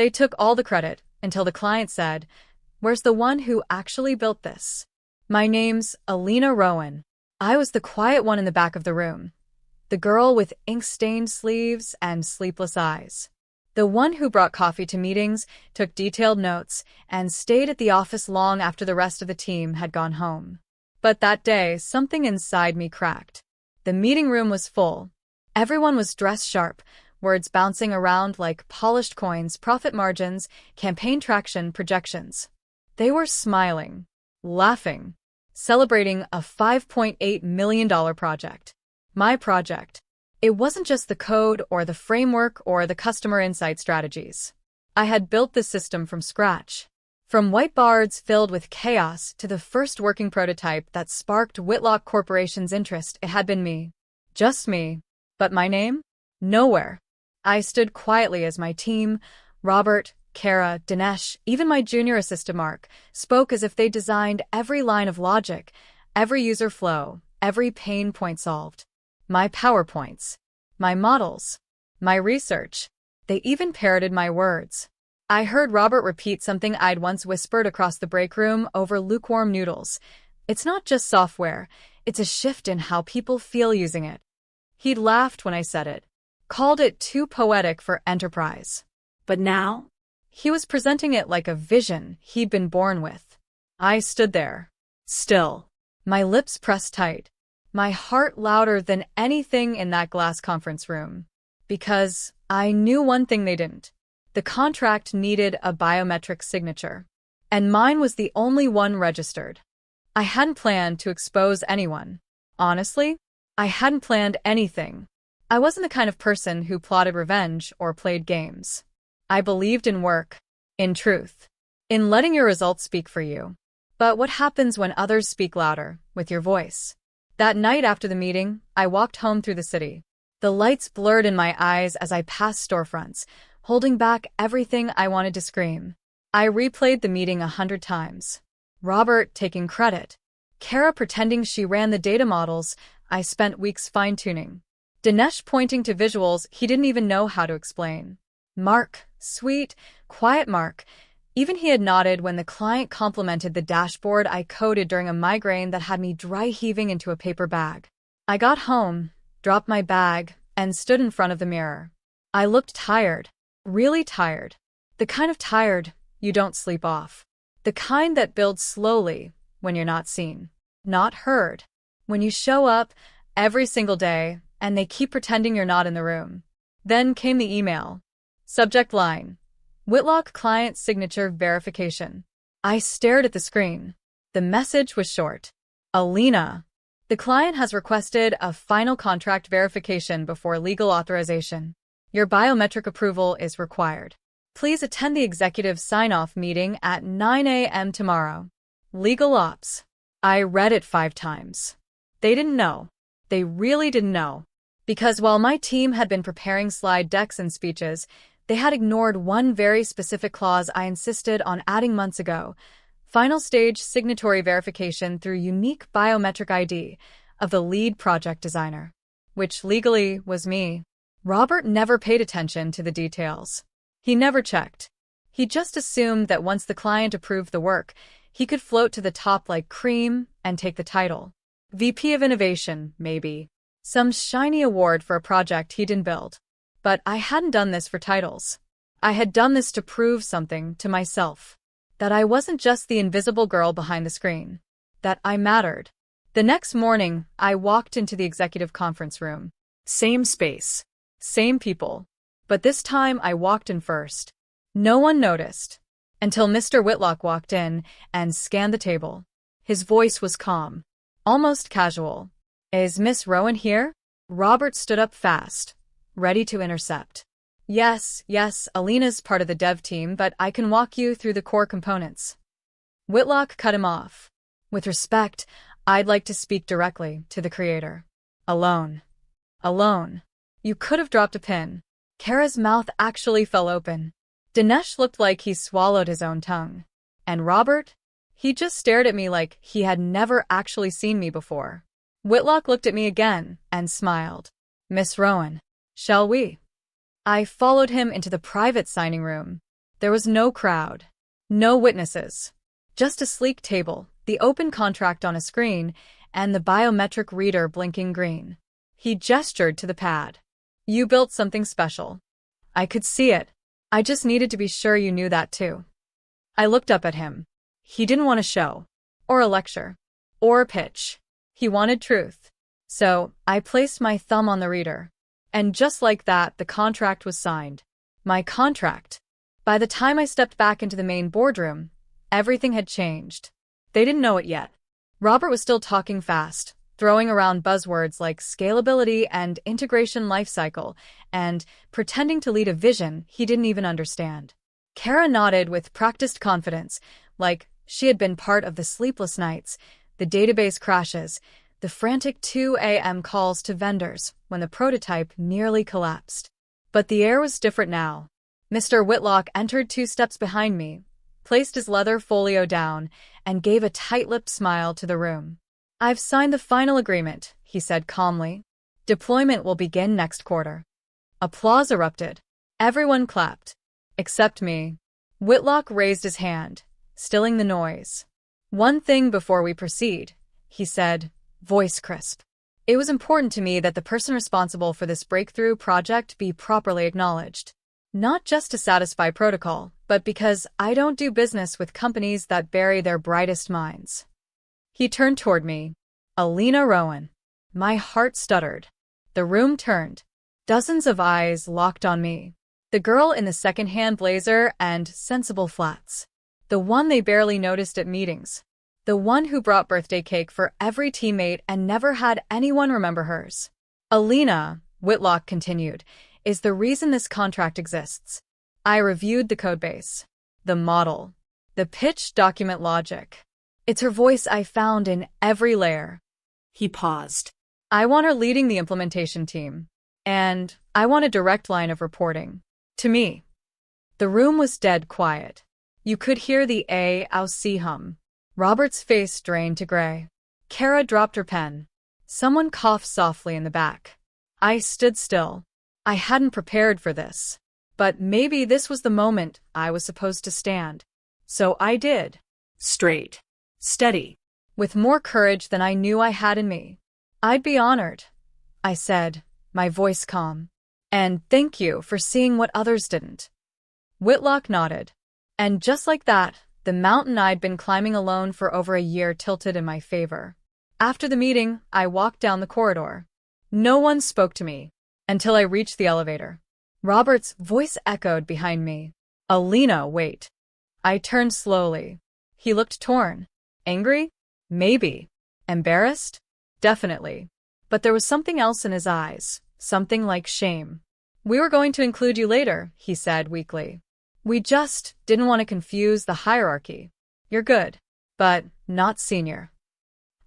They took all the credit until the client said, "Where's the one who actually built this?" My name's Alina Rowan. I was the quiet one in the back of the room. The girl with ink-stained sleeves and sleepless eyes. The one who brought coffee to meetings, took detailed notes, and stayed at the office long after the rest of the team had gone home. But that day, something inside me cracked. The meeting room was full. Everyone was dressed sharp, words bouncing around like polished coins, profit margins, campaign traction, projections. They were smiling, laughing, celebrating a $5.8 million project. My project. It wasn't just the code or the framework or the customer insight strategies. I had built the system from scratch. From whiteboards filled with chaos to the first working prototype that sparked Whitlock Corporation's interest, it had been me. Just me. But my name? Nowhere. I stood quietly as my team, Robert, Kara, Dinesh, even my junior assistant Mark, spoke as if they designed every line of logic, every user flow, every pain point solved. My PowerPoints, my models, my research. They even parroted my words. I heard Robert repeat something I'd once whispered across the break room over lukewarm noodles. It's not just software, it's a shift in how people feel using it. He'd laughed when I said it, called it too poetic for enterprise. But now, he was presenting it like a vision he'd been born with. I stood there, still, my lips pressed tight, my heart louder than anything in that glass conference room. Because I knew one thing they didn't. The contract needed a biometric signature. And mine was the only one registered. I hadn't planned to expose anyone. Honestly, I hadn't planned anything. I wasn't the kind of person who plotted revenge or played games. I believed in work, in truth, in letting your results speak for you. But what happens when others speak louder, with your voice? That night after the meeting, I walked home through the city. The lights blurred in my eyes as I passed storefronts, holding back everything I wanted to scream. I replayed the meeting 100 times. Robert taking credit. Kara pretending she ran the data models I spent weeks fine-tuning. Dinesh pointing to visuals he didn't even know how to explain. Mark, sweet, quiet Mark. Even he had nodded when the client complimented the dashboard I coded during a migraine that had me dry heaving into a paper bag. I got home, dropped my bag, and stood in front of the mirror. I looked tired, really tired. The kind of tired you don't sleep off. The kind that builds slowly when you're not seen, not heard. When you show up every single day and they keep pretending you're not in the room. Then came the email. Subject line: Whitlock client signature verification. I stared at the screen. The message was short. Alina, the client has requested a final contract verification before legal authorization. Your biometric approval is required. Please attend the executive sign-off meeting at 9 a.m. tomorrow. Legal ops. I read it 5 times. They didn't know. They really didn't know. Because while my team had been preparing slide decks and speeches, they had ignored one very specific clause I insisted on adding months ago: final stage signatory verification through unique biometric ID of the lead project designer, which legally was me. Robert never paid attention to the details. He never checked. He just assumed that once the client approved the work, he could float to the top like cream and take the title. VP of Innovation, maybe. Some shiny award for a project he didn't build. But I hadn't done this for titles. I had done this to prove something to myself. That I wasn't just the invisible girl behind the screen. That I mattered. The next morning, I walked into the executive conference room. Same space. Same people. But this time I walked in first. No one noticed. Until Mr. Whitlock walked in and scanned the table. His voice was calm. Almost casual. Is Miss Rowan here? Robert stood up fast, ready to intercept. Yes, Alina's part of the dev team, but I can walk you through the core components. Whitlock cut him off. With respect, I'd like to speak directly to the creator. Alone. You could have dropped a pin. Kara's mouth actually fell open. Dinesh looked like he swallowed his own tongue. And Robert? He just stared at me like he had never actually seen me before. Whitlock looked at me again and smiled. Miss Rowan, shall we? I followed him into the private signing room. There was no crowd. No witnesses. Just a sleek table, the open contract on a screen, and the biometric reader blinking green. He gestured to the pad. You built something special. I could see it. I just needed to be sure you knew that too. I looked up at him. He didn't want a show, or a lecture, or a pitch. He wanted truth. So, I placed my thumb on the reader. And just like that, the contract was signed. My contract. By the time I stepped back into the main boardroom, everything had changed. They didn't know it yet. Robert was still talking fast, throwing around buzzwords like scalability and integration lifecycle, and pretending to lead a vision he didn't even understand. Kara nodded with practiced confidence, like she had been part of the sleepless nights, the database crashes, the frantic 2 a.m. calls to vendors when the prototype nearly collapsed. But the air was different now. Mr. Whitlock entered 2 steps behind me, placed his leather folio down, and gave a tight-lipped smile to the room. I've signed the final agreement, he said calmly. Deployment will begin next quarter. Applause erupted. Everyone clapped. Except me. Whitlock raised his hand, stilling the noise. One thing before we proceed, he said, voice crisp. It was important to me that the person responsible for this breakthrough project be properly acknowledged. Not just to satisfy protocol, but because I don't do business with companies that bury their brightest minds. He turned toward me. Alina Rowan. My heart stuttered. The room turned. Dozens of eyes locked on me. The girl in the second-hand blazer and sensible flats. The one they barely noticed at meetings. The one who brought birthday cake for every teammate and never had anyone remember hers. Alina, Whitlock continued, is the reason this contract exists. I reviewed the codebase, the model, the pitch document logic. It's her voice I found in every layer. He paused. I want her leading the implementation team. And I want a direct line of reporting. To me. The room was dead quiet. You could hear the A-O-C hum. Robert's face drained to gray. Kara dropped her pen. Someone coughed softly in the back. I stood still. I hadn't prepared for this. But maybe this was the moment I was supposed to stand. So I did. Straight. Steady. With more courage than I knew I had in me. I'd be honored, I said, my voice calm. And thank you for seeing what others didn't. Whitlock nodded. And just like that, the mountain I'd been climbing alone for over a year tilted in my favor. After the meeting, I walked down the corridor. No one spoke to me. Until I reached the elevator. Robert's voice echoed behind me. Alina, wait. I turned slowly. He looked torn. Angry? Maybe. Embarrassed? Definitely. But there was something else in his eyes, something like shame. We were going to include you later, he said weakly. We just didn't want to confuse the hierarchy. You're good, but not senior.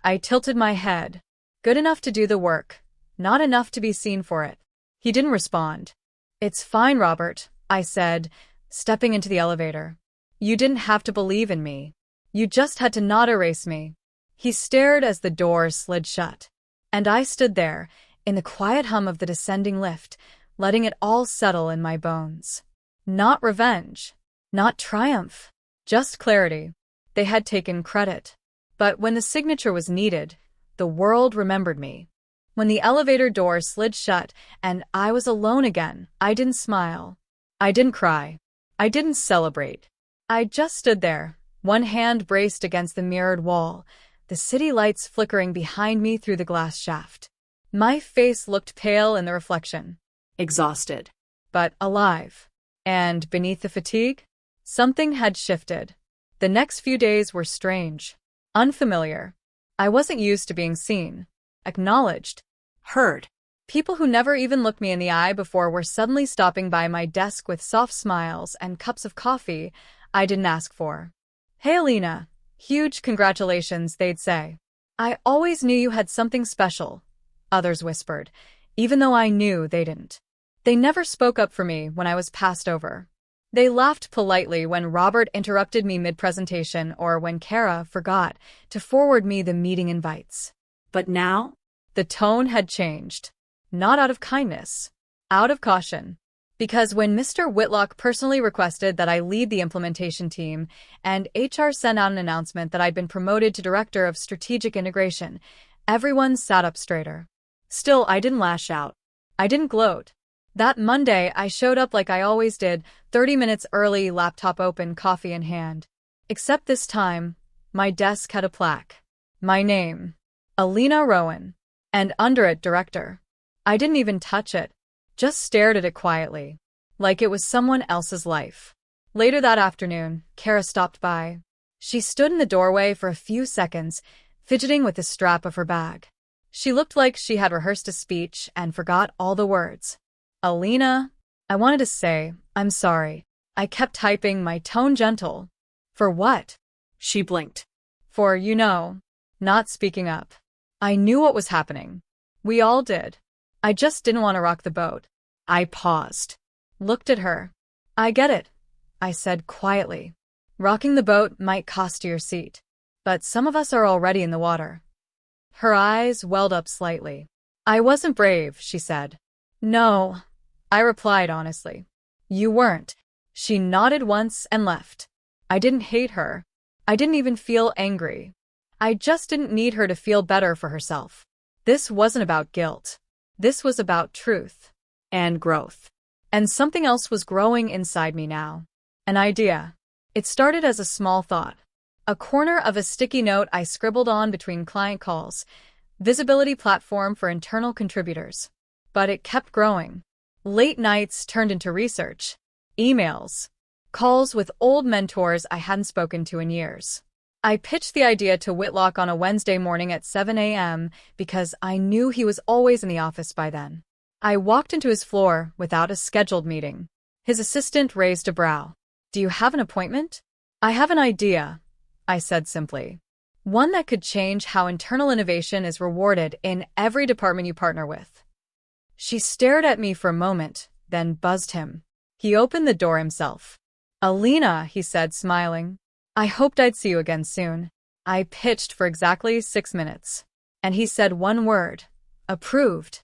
I tilted my head. Good enough to do the work, not enough to be seen for it. He didn't respond. It's fine, Robert, I said, stepping into the elevator. You didn't have to believe in me. You just had to not erase me. He stared as the door slid shut. And I stood there, in the quiet hum of the descending lift, letting it all settle in my bones. Not revenge. Not triumph. Just clarity. They had taken credit. But when the signature was needed, the world remembered me. When the elevator door slid shut and I was alone again, I didn't smile. I didn't cry. I didn't celebrate. I just stood there, one hand braced against the mirrored wall, the city lights flickering behind me through the glass shaft. My face looked pale in the reflection. Exhausted. But alive. And beneath the fatigue, something had shifted. The next few days were strange. Unfamiliar. I wasn't used to being seen. Acknowledged. Heard. People who never even looked me in the eye before were suddenly stopping by my desk with soft smiles and cups of coffee I didn't ask for. Hey, Alina. Huge congratulations, they'd say. I always knew you had something special, others whispered, even though I knew they didn't. They never spoke up for me when I was passed over. They laughed politely when Robert interrupted me mid-presentation or when Kara forgot to forward me the meeting invites. But now? The tone had changed. Not out of kindness. Out of caution. Because when Mr. Whitlock personally requested that I lead the implementation team and HR sent out an announcement that I'd been promoted to Director of Strategic Integration, everyone sat up straighter. Still, I didn't lash out. I didn't gloat. That Monday, I showed up like I always did, 30 minutes early, laptop open, coffee in hand. Except this time, my desk had a plaque. My name, Alina Rowan, and under it, Director. I didn't even touch it, just stared at it quietly, like it was someone else's life. Later that afternoon, Kara stopped by. She stood in the doorway for a few seconds, fidgeting with the strap of her bag. She looked like she had rehearsed a speech and forgot all the words. Alina, I wanted to say, I'm sorry. I kept typing, my tone gentle. For what? She blinked. For, not speaking up. I knew what was happening. We all did. I just didn't want to rock the boat. I paused. Looked at her. I get it, I said quietly. Rocking the boat might cost you your seat. But some of us are already in the water. Her eyes welled up slightly. I wasn't brave, she said. No, I replied honestly. You weren't. She nodded once and left. I didn't hate her. I didn't even feel angry. I just didn't need her to feel better for herself. This wasn't about guilt. This was about truth. And growth. And something else was growing inside me now. An idea. It started as a small thought. A corner of a sticky note I scribbled on between client calls. Visibility platform for internal contributors. But it kept growing. Late nights turned into research. Emails. Calls with old mentors I hadn't spoken to in years. I pitched the idea to Whitlock on a Wednesday morning at 7 a.m. because I knew he was always in the office by then. I walked into his floor without a scheduled meeting. His assistant raised a brow. Do you have an appointment? I have an idea, I said simply. One that could change how internal innovation is rewarded in every department you partner with. She stared at me for a moment, then buzzed him. He opened the door himself. Alina, he said, smiling. I hoped I'd see you again soon. I pitched for exactly 6 minutes. And he said one word. Approved.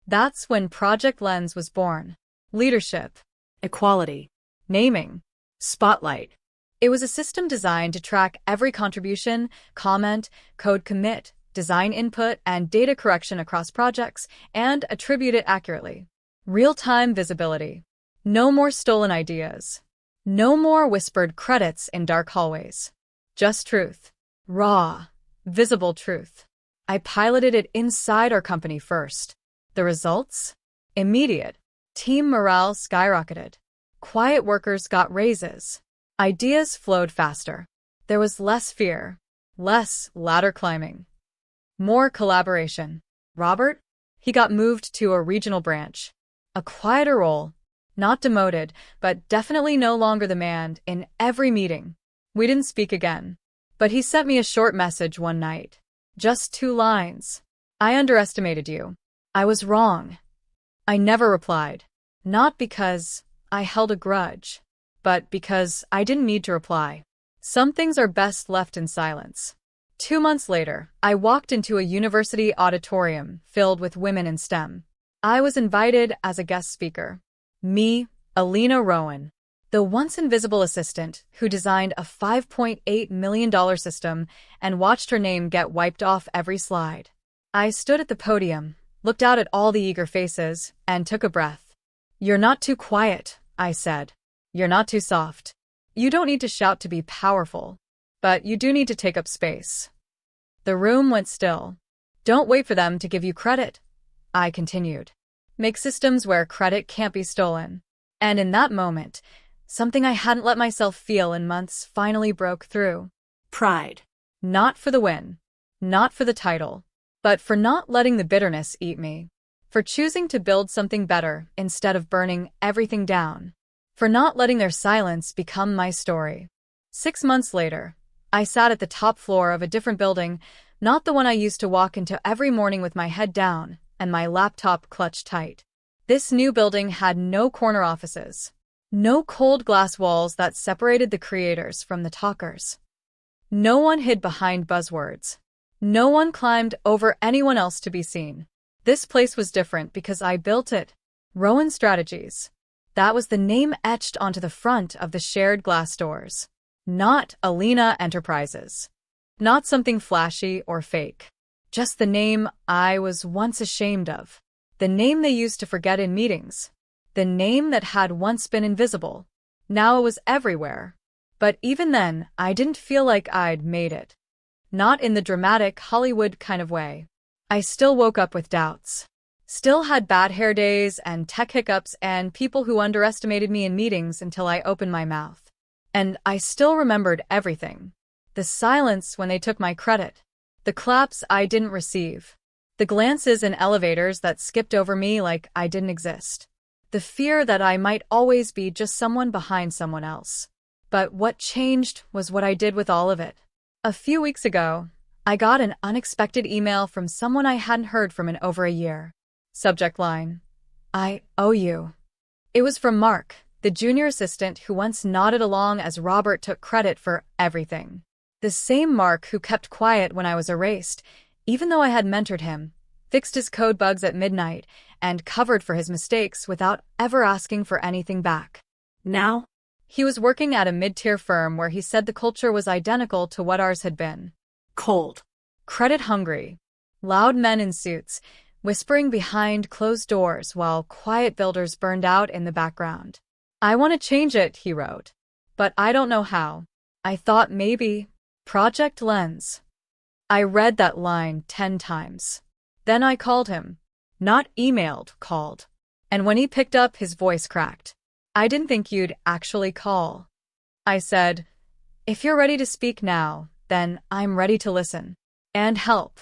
That's when Project Lens was born. Leadership. Equality. Naming. Spotlight. It was a system designed to track every contribution, comment, code commit, design input, and data correction across projects, and attribute it accurately. Real-time visibility. No more stolen ideas. No more whispered credits in dark hallways. Just truth. Raw, visible truth. I piloted it inside our company first. The results? Immediate. Team morale skyrocketed. Quiet workers got raises. Ideas flowed faster. There was less fear, less ladder climbing. More collaboration. Robert? He got moved to a regional branch. A quieter role. Not demoted, but definitely no longer the man in every meeting. We didn't speak again. But he sent me a short message one night. Just 2 lines. I underestimated you. I was wrong. I never replied. Not because I held a grudge, but because I didn't need to reply. Some things are best left in silence. 2 months later, I walked into a university auditorium filled with women in STEM. I was invited as a guest speaker. Me, Alina Rowan, the once invisible assistant who designed a $5.8 million system and watched her name get wiped off every slide. I stood at the podium, looked out at all the eager faces, and took a breath. You're not too quiet, I said. You're not too soft. You don't need to shout to be powerful, but you do need to take up space. The room went still. Don't wait for them to give you credit, I continued. Make systems where credit can't be stolen. And in that moment, something I hadn't let myself feel in months finally broke through. Pride. Not for the win. Not for the title. But for not letting the bitterness eat me. For choosing to build something better instead of burning everything down. For not letting their silence become my story. 6 months later, I sat at the top floor of a different building, not the one I used to walk into every morning with my head down and my laptop clutched tight. This new building had no corner offices. No cold glass walls that separated the creators from the talkers. No one hid behind buzzwords. No one climbed over anyone else to be seen. This place was different because I built it. Rowan Strategies. That was the name etched onto the front of the shared glass doors. Not Alina Enterprises. Not something flashy or fake. Just the name I was once ashamed of. The name they used to forget in meetings. The name that had once been invisible. Now it was everywhere. But even then, I didn't feel like I'd made it. Not in the dramatic Hollywood kind of way. I still woke up with doubts. Still had bad hair days and tech hiccups and people who underestimated me in meetings until I opened my mouth. And I still remembered everything. The silence when they took my credit. The claps I didn't receive. The glances in elevators that skipped over me like I didn't exist. The fear that I might always be just someone behind someone else. But what changed was what I did with all of it. A few weeks ago, I got an unexpected email from someone I hadn't heard from in over a year. Subject line: I owe you. It was from Mark, the junior assistant who once nodded along as Robert took credit for everything. The same Mark who kept quiet when I was erased, even though I had mentored him, fixed his code bugs at midnight, and covered for his mistakes without ever asking for anything back. Now, he was working at a mid-tier firm where he said the culture was identical to what ours had been. cold. Credit-hungry. Loud men in suits, whispering behind closed doors while quiet builders burned out in the background. I want to change it, he wrote. But I don't know how. I thought maybe Project Lens. I read that line 10 times. Then I called him. Not emailed, called. And when he picked up, his voice cracked. I didn't think you'd actually call. I said, if you're ready to speak now, then I'm ready to listen. And help.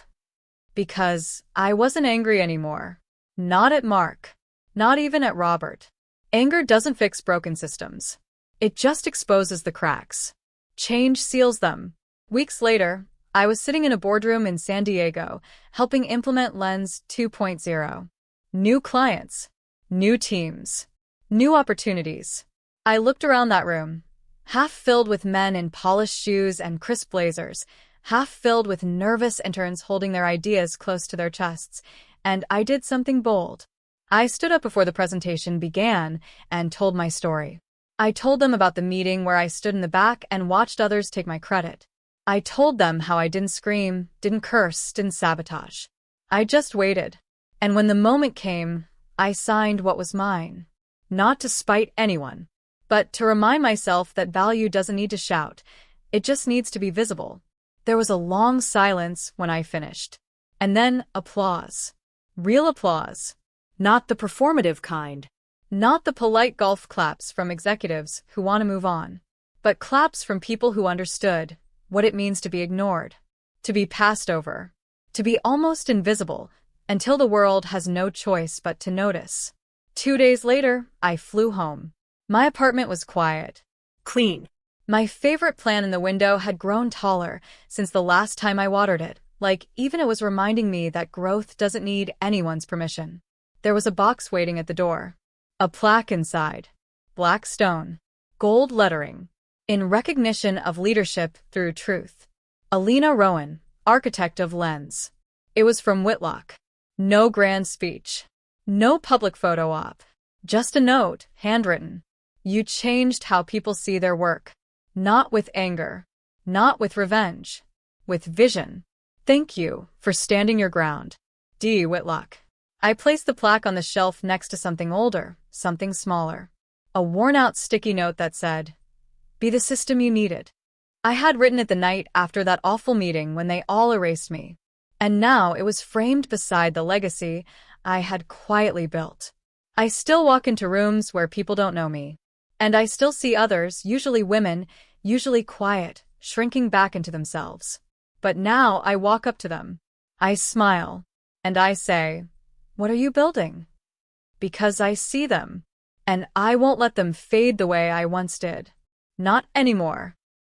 Because I wasn't angry anymore. Not at Mark. Not even at Robert. Anger doesn't fix broken systems. It just exposes the cracks. Change seals them. Weeks later, I was sitting in a boardroom in San Diego, helping implement Lens 2.0. New clients. New teams. New opportunities. I looked around that room, half filled with men in polished shoes and crisp blazers, half filled with nervous interns holding their ideas close to their chests, and I did something bold. I stood up before the presentation began and told my story. I told them about the meeting where I stood in the back and watched others take my credit. I told them how I didn't scream, didn't curse, didn't sabotage. I just waited. And when the moment came, I signed what was mine. Not to spite anyone, but to remind myself that value doesn't need to shout. It just needs to be visible. There was a long silence when I finished. And then applause. Real applause. Not the performative kind. Not the polite golf claps from executives who want to move on, but claps from people who understood what it means to be ignored, to be passed over, to be almost invisible until the world has no choice but to notice. 2 days later, I flew home. My apartment was quiet. Clean. My favorite plant in the window had grown taller since the last time I watered it, like even it was reminding me that growth doesn't need anyone's permission. There was a box waiting at the door. A plaque inside. Black stone. Gold lettering. In recognition of leadership through truth. Alina Rowan, architect of Lens. It was from Whitlock. No grand speech. No public photo op. Just a note, handwritten. You changed how people see their work. Not with anger. Not with revenge. With vision. Thank you for standing your ground. D. Whitlock. I placed the plaque on the shelf next to something older, something smaller. A worn-out sticky note that said, "Be the system you needed." I had written it the night after that awful meeting when they all erased me. And now it was framed beside the legacy I had quietly built. I still walk into rooms where people don't know me. And I still see others, usually women, usually quiet, shrinking back into themselves. But now I walk up to them. I smile. And I say, "What are you building?" Because I see them. And I won't let them fade the way I once did. Not anymore.